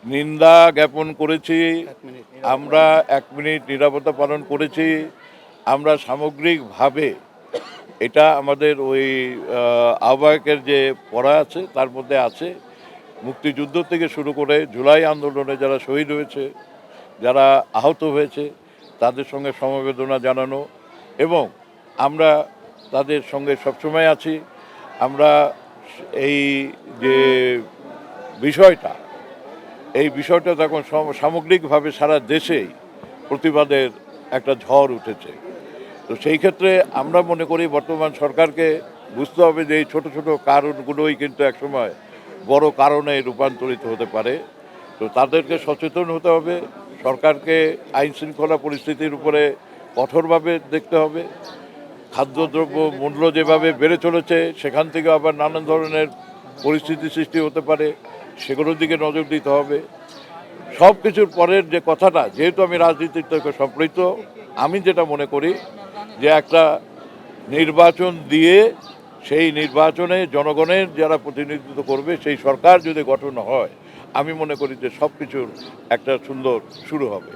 নিন্দা জ্ঞাপন করেছি, আমরা 1 মিনিট নীরবতা পালন করেছি। আমরা সামগ্রিকভাবে এটা আমাদের ওই আহ্বায়কের যে পড়া আছে তার মধ্যে আছে, মুক্তিযুদ্ধ থেকে শুরু করে জুলাই আন্দোলনে যারা শহীদ হয়েছে, যারা আহত হয়েছে তাদের সঙ্গে সমবেদনা জানানো, এবং আমরা তাদের সঙ্গে সবসময় আছি। আমরা এই যে বিষয়টা এই বিষয়টা তখন সামগ্রিকভাবে সারা দেশেই প্রতিবাদের একটা ঝড় উঠেছে। তো সেই ক্ষেত্রে আমরা মনে করি বর্তমান সরকারকে বুঝতে হবে যে এই ছোটো ছোটো কারণগুলোই কিন্তু একসময় বড় কারণে রূপান্তরিত হতে পারে। তো তাদেরকে সচেতন হতে হবে, সরকারকে আইন শৃঙ্খলা পরিস্থিতির উপরে কঠোরভাবে দেখতে হবে। খাদ্যদ্রব্য মূল্য যেভাবে বেড়ে চলেছে সেখান থেকে আবার নানান ধরনের পরিস্থিতি সৃষ্টি হতে পারে, সেগুলোর দিকে নজর দিতে হবে। সব কিছুর পরের যে কথাটা, যেহেতু আমি রাজনীতির থেকে সম্পৃক্ত, আমি যেটা মনে করি যে একটা নির্বাচন দিয়ে সেই নির্বাচনে জনগণের যারা প্রতিনিধিত্ব করবে সেই সরকার যদি গঠন হয়, আমি মনে করি যে সব কিছুর একটা সুন্দর শুরু হবে।